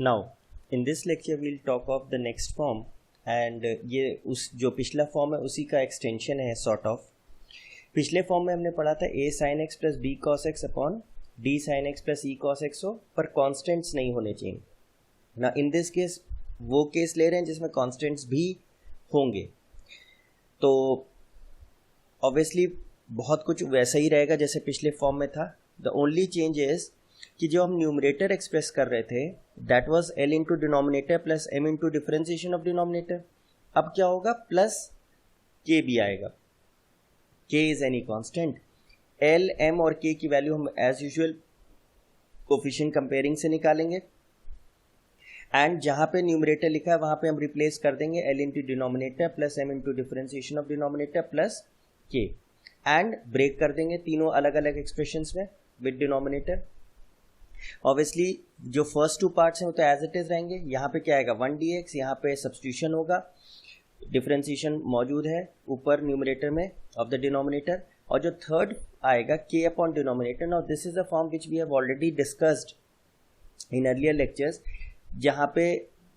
Now in this lecture we'll talk of the next form and ये उस जो पिछला फॉर्म है उसी का एक्सटेंशन है सॉर्ट ऑफ। पिछले फॉर्म में हमने पढ़ा था a sin x plus b cos x upon d sin x plus e cos x हो, पर कॉन्स्टेंट्स नहीं होने चाहिए ना। इन दिस केस वो केस ले रहे हैं जिसमें कॉन्स्टेंट्स भी होंगे, तो ऑब्वियसली बहुत कुछ वैसा ही रहेगा जैसे पिछले फॉर्म में था। द ओनली चेंज इज कि जो हम न्यूमरेटर एक्सप्रेस कर रहे थे that was l into denominator plus m into differentiation of denominator. अब क्या होगा, प्लस k भी आएगा। k is any constant. l, m और k की वैल्यू हम एज यूजुअल कोफिशिएंट कंपेयरिंग से निकालेंगे एंड जहां पे न्यूमरेटर लिखा है वहां पे हम रिप्लेस कर देंगे l into denominator plus m into differentiation of denominator plus k and break कर देंगे तीनों अलग अलग एक्सप्रेशंस में विद डिनोमिनेटर। ऑब्वियसली जो फर्स्ट टू पार्ट्स हैं वो तो एज इट इज रहेंगे। यहाँ पे क्या आएगा 1dx, यहाँ पे सब्स्टिट्यूशन होगा, डिफरेंशिएशन मौजूद है ऊपर न्यूमरेटर में ऑफ द डिनोमिनेटर, और जो थर्ड आएगा k upon denominator. Now this is a form which we have already discussed in earlier lectures, जहाँ पे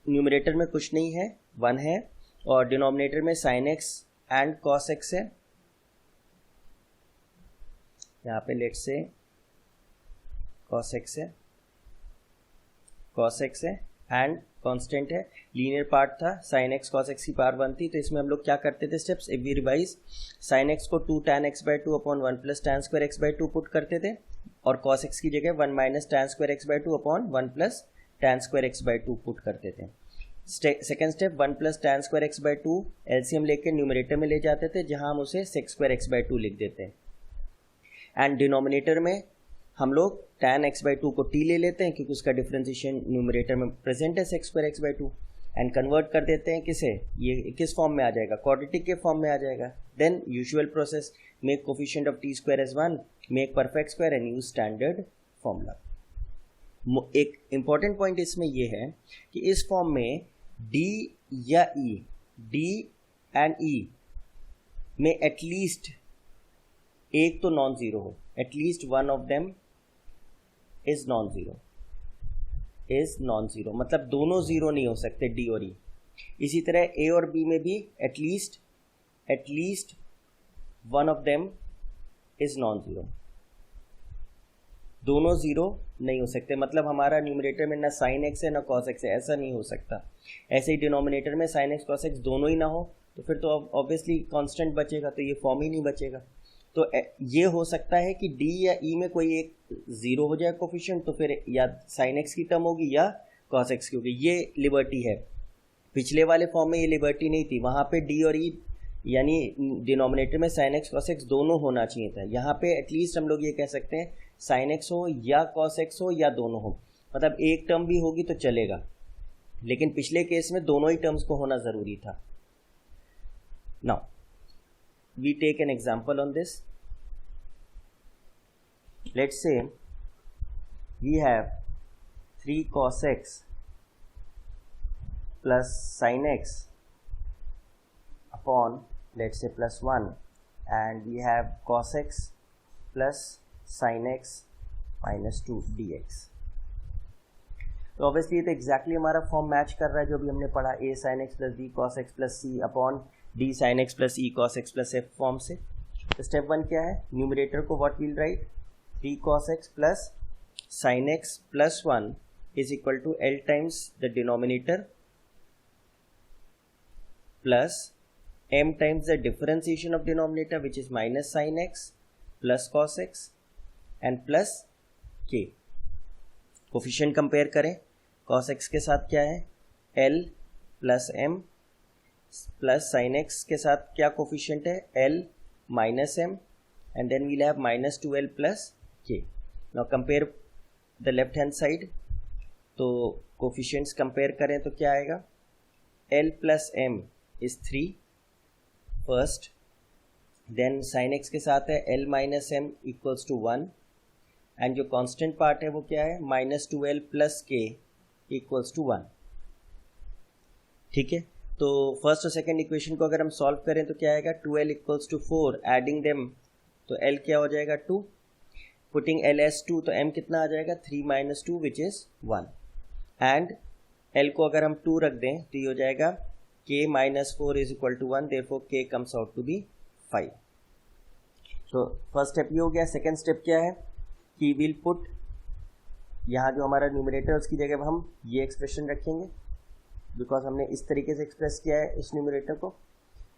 न्यूमरेटर में कुछ नहीं है 1 है और डिनोमिनेटर में sin x and cos x है। यहाँ पे लेट्स से cos x है, cos x है एंड कांस्टेंट है। लीनियर पार्ट था, sin x cos x की पावर 1 थी, तो इसमें हम लोग क्या करते थे steps, if we revise sin x को 2 tan x by 2 upon 1 plus tan square x by 2 put करते थे और cos x की जगह 1 minus tan square x by 2 upon 1 plus tan square x by 2 put करते थे। Second step 1 plus tan square x by 2 LCM लेके numerator में ले जाते थे, जहां हम उसे sec स्क्वायर x by 2 लिख देते हैं एंड डिनोमिनेटर में हम लोग tan x by 2 को t ले लेते हैं क्योंकि उसका डिफरेंशिएशन न्यूमरेटर में प्रेजेंट है sec square x by 2 and convert कर देते हैं किसे, ये किस फॉर्म में आ जाएगा, क्वाड्रेटिक के फॉर्म में आ जाएगा। Then usual process, make coefficient of t square as 1, make perfect square and use standard formula. एक इंपॉर्टेंट पॉइंट इसमें ये है कि इस फॉर्म में d या e, d एंड e में एटलीस्ट एक तो नॉन जीरो हो, at least one of them is non zero, is non zero, मतलब दोनों जीरो नहीं हो सकते डी और ई। इसी तरह ए और बी में भी at least one of them is non zero, दोनों जीरो नहीं हो सकते। मतलब हमारा न्यूमरेटर में ना sin x है ना cos x है, ऐसा नहीं हो सकता। ऐसे ही डिनोमिनेटर में sin x cos x दोनों ही ना हो तो फिर तो ऑब्वियसली कांस्टेंट बचेगा, तो ये फॉर्म ही नहीं बचेगा। तो ये हो सकता है कि d या e में कोई एक जीरो हो जाए कोफिशिएंट, तो फिर या sin x की टर्म होगी या cos x की होगी, ये लिबर्टी है। पिछले वाले फॉर्म में ये लिबर्टी नहीं थी, वहाँ पे d और e यानी डिनोमिनेटर में sin x cos x दोनों होना चाहिए था। यहाँ पे एटलीस्ट हम लोग ये कह सकते हैं sin x हो या cos x हो या दोनों हो, मतलब एक टर्म भी होगी तो चलेगा, लेकिन पिछले केस में दोनों ही टर्म्स को होना ज़रूरी था। Now we take an example on this. Let's say we have 3 cos x plus sin x upon let's say plus 1 and we have cos x plus sin x minus 2 dx। तो obviously ये तो exactly हमारा form match कर रहा है जो भी हमने पढ़ा, a sin x plus b cos x plus c upon d sin x plus e cos x plus f form से। तो स्टेप 1 क्या है, न्यूमरेटर को what will write, 3 cos x plus sin x plus 1 is equal to l times the denominator plus m times the differentiation of denominator which is minus sin x plus cos x and plus k। Coefficient compare करें, cos x के साथ क्या है l plus m plus sin x के साथ क्या coefficient है l minus m and then we'll have minus 2l plus k। Now compare the left hand side, तो कोफिशिएंट्स कंपेयर करें तो क्या आएगा, l plus m is 3 first, then sin x के साथ है l minus m equals to 1 and जो constant part है वो क्या है minus 2l plus k equals to 1। ठीक है, तो फर्स्ट और सेकंड इक्वेशन को अगर हम सॉल्व करें तो क्या आएगा, 2l equals to 4, adding them तो l क्या हो जाएगा 2, पुटिंग l as 2 तो m कितना आ जाएगा 3 minus 2 which is 1 and L को अगर हम 2 रख दें तो ये हो जाएगा k minus 4 is equal to 1, therefore k comes out to be 5. तो फर्स्ट स्टेप ये हो गया. सेकेंड स्टेप क्या है कि विल पुट यहाँ जो हमारा न्यूमरेटर उसकी जगह हम ये एक्सप्रेशन रखेंगे बिकॉज हमने इस तरीके से एक्सप्रेस किया है इस न्यूमरेटर को.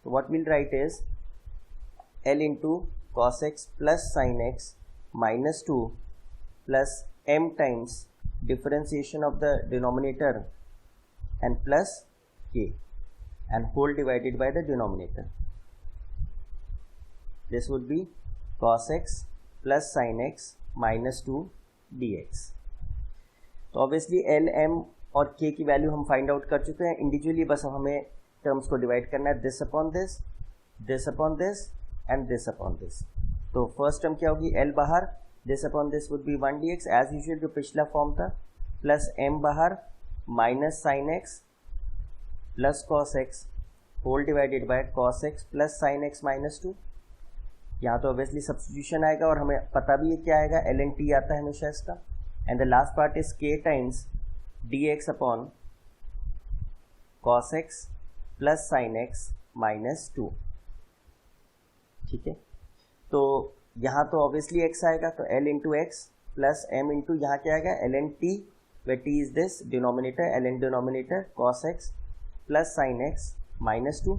तो what will write is L into cos x plus sine x minus 2 plus m times differentiation of the denominator and plus k and whole divided by the denominator. This would be cos x plus sin x minus 2 dx. तो obviously L M और के की value हम find out कर चुके हैं individually. बस अब हमें टर्म्स को डिवाइड करना है. This upon this, this upon this and this upon this. तो फर्स्ट टर्म क्या होगी, एल बाहर, this upon this would be 1 dx as usual जो पिछला फॉर्म था, प्लस m बाहर minus sine x plus cos x whole divided by cos x plus sine x minus 2. यहाँ तो ऑब्वियसली सब्स्टिट्यूशन आएगा और हमें पता भी है क्या आएगा, एल एन टी आता है हमेशा इसका. And the last part is k times D x upon cos x plus sine x minus 2. ठीक है, तो यहाँ तो ऑब्वियसली x आएगा तो l into x plus m into यहाँ क्या आएगा l n t, where t is this denominator, ln denominator cos x plus sin x minus 2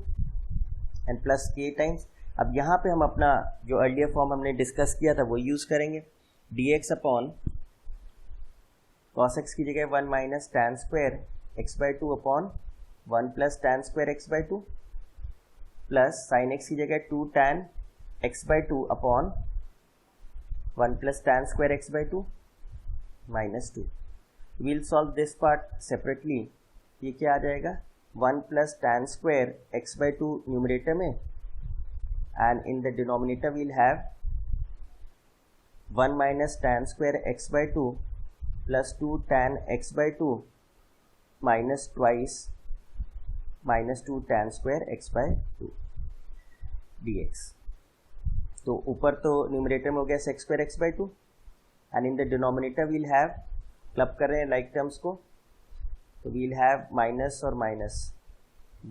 and plus k times. अब यहाँ पे हम अपना जो अर्लियर फॉर्म हमने डिस्कस किया था वो यूज़ करेंगे. dx अपॉन cos x की जगह 1 minus tan square x by 2 upon 1 plus tan square x by 2 plus sin x की जगह 2 tan x by 2 upon 1 plus tan square x by 2 minus 2. We'll solve this part separately. ये क्या आ जाएगा 1 plus tan square x by 2 numerator में and in the denominator we'll have 1 minus tan square x by 2 plus 2 tan x by 2 minus twice minus 2 tan square x by 2 dx. तो ऊपर तो numerator में हो गया sec square x by 2 and in the denominator we'll have club कर रहे हैं like terms को, तो वील हैव माइनस और minus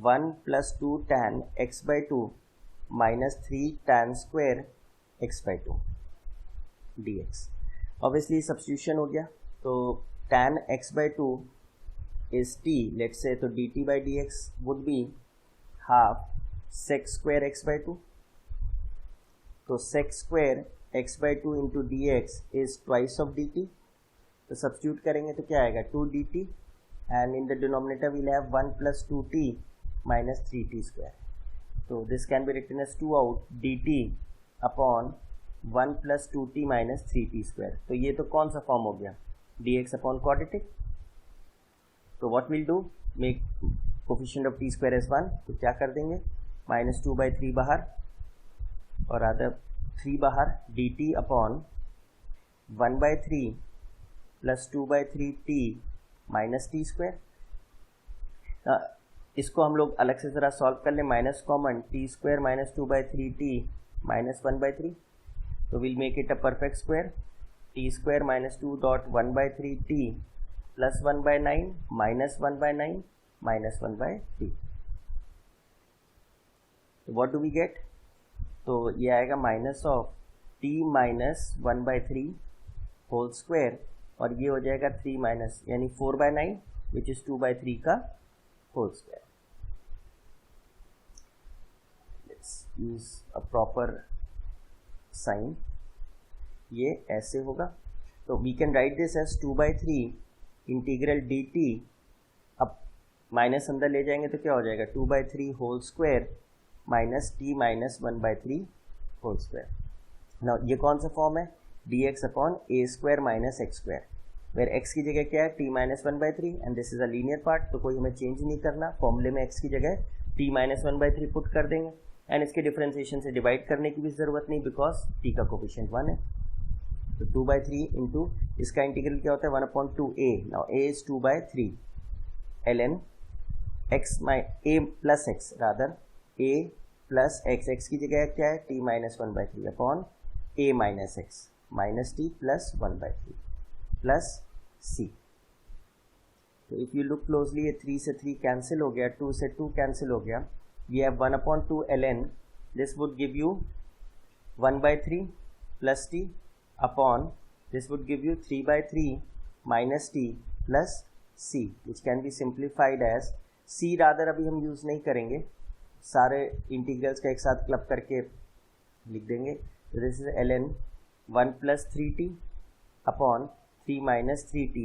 1 plus 2 tan x by 2 minus 3 tan square x by 2 dx. Obviously substitution हो गया तो tan x by 2 is t, let's say तो dt by dx would be half sec square x by 2. तो sec square x by 2 into dx is twice of dt. तो substitute करेंगे तो क्या आएगा 2 dt and in the denominator we'll have 1 plus 2t minus 3t square. तो this can be written as 2 out dt upon 1 plus 2t minus 3t square. तो ये तो कौन सा फॉर्म हो गया dx अपॉन क्वाड्रेटिक. तो what will do, make coefficient of t square as 1. तो क्या कर देंगे माइनस 2 बाई 3 बाहर और अदर 3 बाहर dt upon 1 by 3 plus 2 by 3t minus T square. इसको हम लोग अलग से ज़रा सॉल्व कर लें. Minus common T square minus 2 by 3t minus 1 by 3. तो will make it a perfect square. T square minus 2 dot 1 by 3t plus 1 by 9 minus 1 by 9 minus 1 by 3. तो व्हाट डू वी गेट, तो ये आएगा minus of t minus 1 by 3 whole square और ये हो जाएगा 3 minus यानी 4 बाई 9 विच इज़ 2 बाई 3 का whole square. Let's use a proper sign. ये ऐसे होगा तो we can write this as 2 by 3 integral d t. अब माइनस अंदर ले जाएंगे तो क्या हो जाएगा 2 by 3 whole square minus t minus 1 by 3 whole square. ना ये कौन सा फॉर्म है dx upon a square minus x square, where x की जगह क्या है t minus 1 by 3 and this is a linear part. तो कोई हमें चेंज नहीं करना, फॉर्मूले में x की जगह t माइनस 1 बाई 3 पुट कर देंगे एंड इसके डिफरेंशिएशन से डिवाइड करने की भी ज़रूरत नहीं बिकॉज t का कोफिशिएंट 1 है. तो 2 बाई 3 इंटू इसका इंटीग्रल क्या होता है 1 upon 2a. Now a is 2 by 3 ln x a plus X rather a plus x की जगह क्या है t minus 1 by 3 upon a minus X minus T plus 1 by 3 plus C. तो if you look closely ये 3 से 3 cancel हो गया, 2 से 2 कैंसिल हो गया, we have 1/2 ln, this would give you 1/3 plus t upon this would give you 3/3 minus T plus c, which can be simplified as c rather अभी हम use नहीं करेंगे, सारे इंटीग्रल्स का एक साथ क्लब करके लिख देंगे। तो this is ln 1 + 3t upon 3 - 3t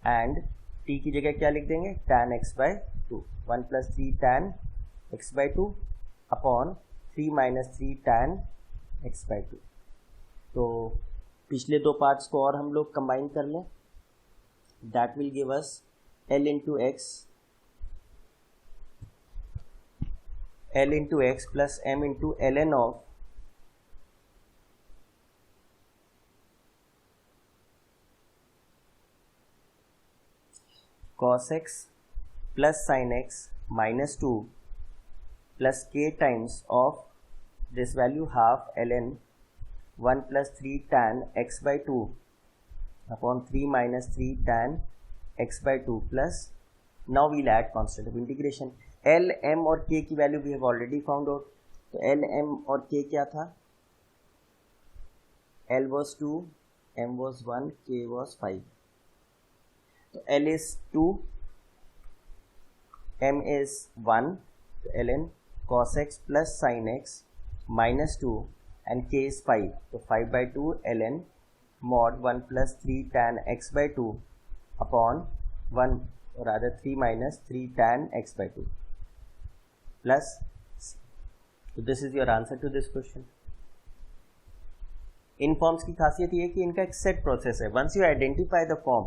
and t की जगह क्या लिख देंगे, tan x/2, 1 + 3 tan x/2 upon 3 - 3 tan x/2। तो पिछले दो पार्ट्स को और हम लोग कंबाइन कर लें, that will give us l into x plus m into ln of cos x plus sin x minus 2 plus k times of this value half ln 1 + 3 tan x/2 upon 3 - 3 tan x/2 plus, now we'll add constant of integration, l, m और k की value we have already found out. तो l, m और k क्या था, l was 2, m was 1, k was 5। तो l is 2, m is 1, तो ln cos x plus sin x minus 2 and k is 5, तो 5/2 ln mod 1 + 3 tan x/2 upon 1 or rather 3 - 3 tan x/2 plus c. So this is your answer to this question. इन forms की खासियत ये है कि इनका एक सेट प्रोसेस है, once you identify the form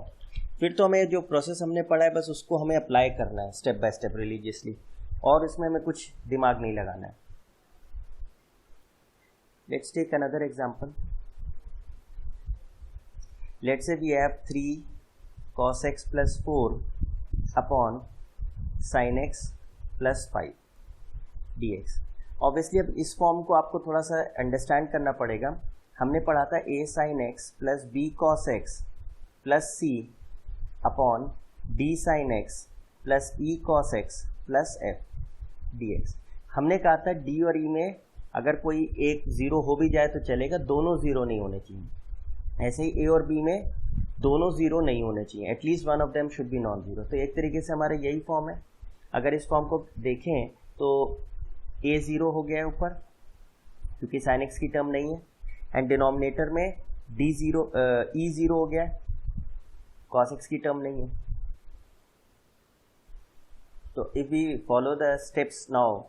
फिर तो हमें जो प्रोसेस हमने पढ़ा है बस उसको हमें अप्लाई करना है स्टेप बाय स्टेप रिलीजियसली, और इसमें हमें कुछ दिमाग नहीं लगाना है। Let's take another example, let's say we have 3 cos x plus 4 upon sin x plus 5 dx। Obviously अब इस फॉर्म को आपको थोड़ा सा अंडरस्टैंड करना पड़ेगा। हमने पढ़ा था a sin x plus b cos x plus c upon d sin x plus e cos x plus f dx। हमने कहा था d और e में अगर कोई एक ज़ीरो हो भी जाए तो चलेगा, दोनों ज़ीरो नहीं होने चाहिए। ऐसे ही a और b में दोनों ज़ीरो नहीं होने चाहिए, at least one of them should be non zero. तो एक तरीके से हमारा यही फॉर्म है। अगर इस फॉर्म को देखें तो a ज़ीरो हो गया है ऊपर क्योंकि साइन एक्स की टर्म नहीं है, एंड डिनोमिनेटर में d ज़ीरो e ज़ीरो हो गया है, cos x की टर्म नहीं है। तो if we follow the steps now,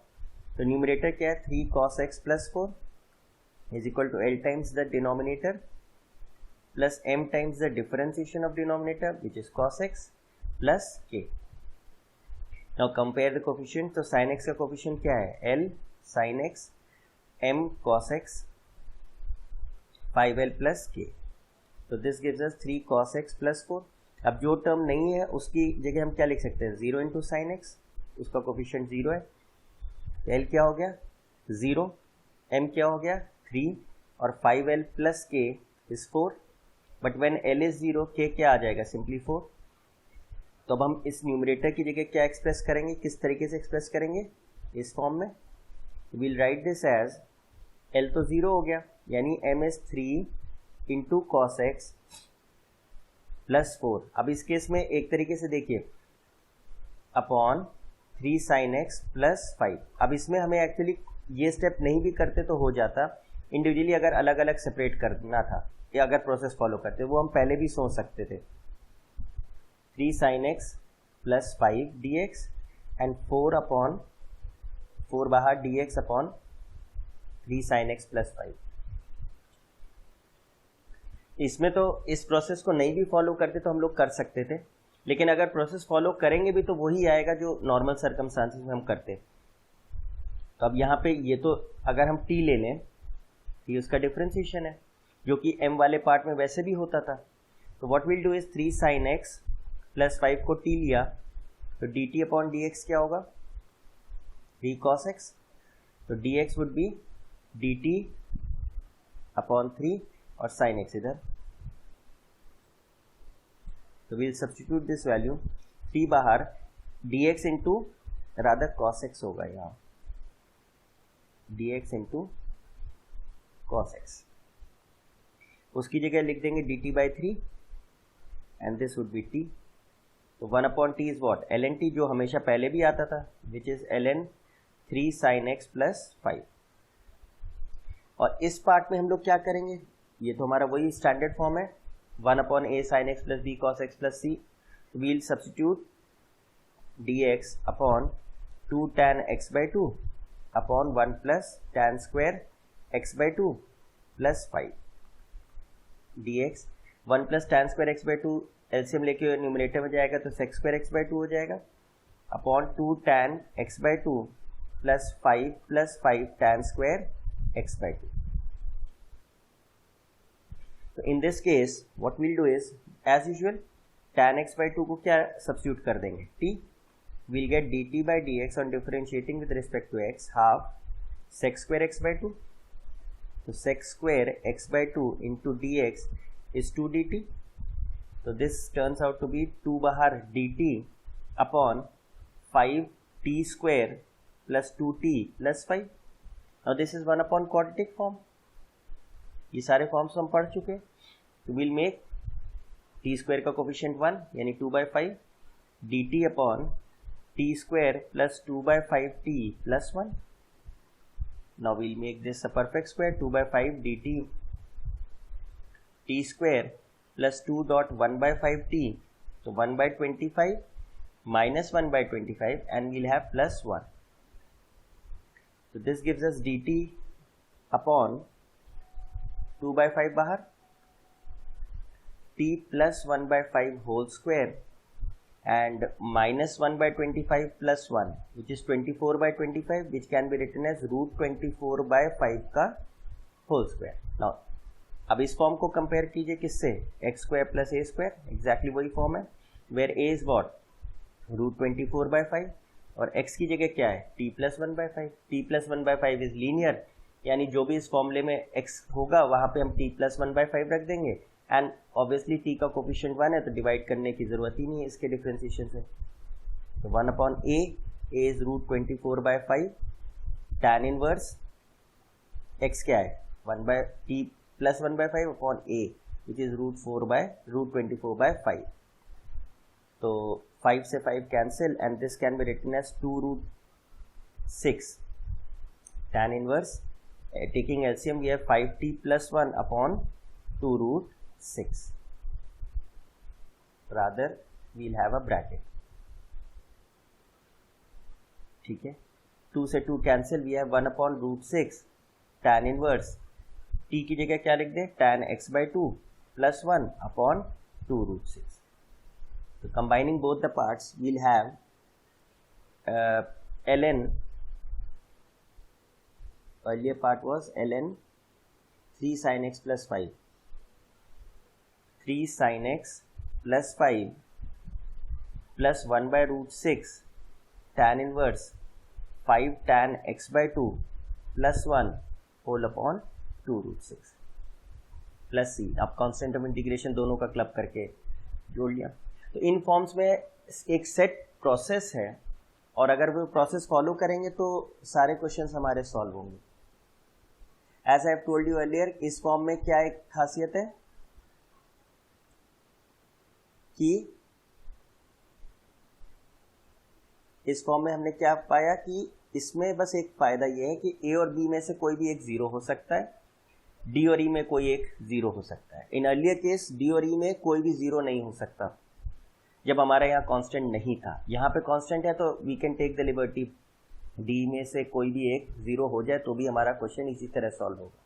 तो न्यूमरेटर क्या है, 3 cos x plus 4 is equal to l times the denominator plus m times the differentiation of denominator which is cos x plus k. Now compare the coefficient, तो sin x का coefficient क्या है, l sin x, m cos x, 5l plus k। तो this gives us 3 cos x plus 4। अब जो term नहीं है उसकी जगह हम क्या लिख सकते हैं, 0 into sin x, उसका कोफिशिएंट 0 है, l क्या हो गया 0, m क्या हो गया 3 और 5l plus k is 4, but when l is 0 k क्या आ जाएगा, सिंपली 4। तो अब हम इस न्यूमरेटर की जगह क्या एक्सप्रेस करेंगे, किस तरीके से एक्सप्रेस करेंगे, इस फॉर्म में will write this as l तो 0 हो गया, यानी m is 3 into cos x plus 4। अब इस केस में एक तरीके से देखिए अपॉन 3 साइन एक्स प्लस 5। अब इसमें हमें एक्चुअली ये स्टेप नहीं भी करते तो हो जाता, इंडिविजुअली अगर अलग अलग सेपरेट करना था या अगर प्रोसेस फॉलो करते वो हम पहले भी सोच सकते थे। 3 sin x plus 5 dx and 4 upon 4 बाहर dx upon 3 sin x plus 5। इसमें तो इस प्रोसेस को नहीं भी फॉलो करते तो हम लोग कर सकते थे, लेकिन अगर प्रोसेस फॉलो करेंगे भी तो वही आएगा जो नॉर्मल सर्कमस्टांसेस में हम करते। तो अब यहाँ पे ये तो अगर हम t ले लें, t उसका डिफरेंशिएशन है जो कि m वाले पार्ट में वैसे भी होता था। तो what will do is 3 sin x plus 5 को t लिया तो dt अपॉन dx क्या होगा, 3 cos x, तो dx would be dt upon 3 और sin x इधर। तो we'll substitute this value, t बाहर dx into rather cos x होगा यहाँ, dx इंटू cos x, उसकी जगह लिख देंगे dt by 3 and this would B t। तो 1 upon T is what, ln t, जो हमेशा पहले भी आता था, which is ln 3 sin x plus 5। और इस पार्ट में हम लोग क्या करेंगे, ये तो हमारा वही स्टैंडर्ड फॉर्म है, 1 upon a sin x plus b cos x plus c। We'll substitute dx upon 2 tan x by 2 upon 1 plus tan square x by 2 plus 5 dx, 1 plus tan square x by 2 LCM लेके numerator में जाएगा तो sec square x by 2 हो जाएगा, upon 2 tan x by 2 plus 5 tan square x by 2। तो in this case what we'll do is, as usual tan x by 2 को क्या substitute कर देंगे, t, we'll get dt by dx on differentiating with respect to x, half sec square x by 2, तो sec square x by 2 into dx is 2 dt, तो this turns out to be 2 बाहर dt upon 5t square plus 2t plus 5। Now this is 1 upon quadratic form, ये सारे forms हम पढ़ चुके हैं। तो विल मेक टी स्क्वायर का कोफिशिएंट 1 यानी 2/5 dt upon T square plus 2/5t plus 1। Now will make this a perfect square, 2/5 dt t square plus 2.1/5t, तो 1/25 minus 1/25 and we'll have plus 1. So this gives us dt upon 2/5 बाहर, t plus 1/5 whole square and minus 1/25 plus 1 which is 24/25, which can be written as root 24/5 का whole square. Now अब इस form को compare कीजिए किससे, x square plus a square, exactly वही form है, where a is what root 24/5 और x की जगह क्या है t plus 1/5, t plus 1/5 is linear, यानी जो भी इस फॉर्मूले में x होगा वहां पे हम t प्लस 1/5 रख देंगे एंड ऑब्वियसली t का कोफिशिएंट 1 है तो डिवाइड करने की जरूरत ही नहीं है इसके डिफरेंशिएशन से। तो 1 upon a is root 24/5, tan inverse x क्या है 1/t plus 1/5 upon a which is root 24/5। तो 5 से 5 cancel and this can be written as 2√6 tan inverse taking LCM we have 5t plus 1 upon 2√6, rather we'll have a bracket, ठीक है। 2 से 2 cancel, we have 1 upon √6 tan inverse t की जगह क्या लिख दें tan x by 2 plus 1 upon 2√6। So combining both the parts, we'll have ln, earlier part was ln 3 sin x plus 5, 3 sin x plus 5 plus 1 by √6 tan inverse 5 tan x by 2 plus 1 whole upon 2√6 plus c। अब constant of integration दोनों का club करके जोड़ लिया। तो इन forms में एक set process है और अगर वो प्रोसेस फॉलो करेंगे तो सारे क्वेश्चंस हमारे सॉल्व होंगे। As I have told you earlier, इस फॉर्म में क्या एक खासियत है कि इस फॉर्म में हमने क्या पाया कि इसमें बस एक फायदा ये है कि ए और बी में से कोई भी एक जीरो हो सकता है, डी और ई में कोई एक जीरो हो सकता है। इन अर्लियर केस डी और ई में कोई भी जीरो नहीं हो सकता जब हमारा यहाँ कांस्टेंट नहीं था। यहाँ पे कांस्टेंट है तो we can take the liberty d में से कोई भी एक जीरो हो जाए तो भी हमारा क्वेश्चन इसी तरह सॉल्व होगा।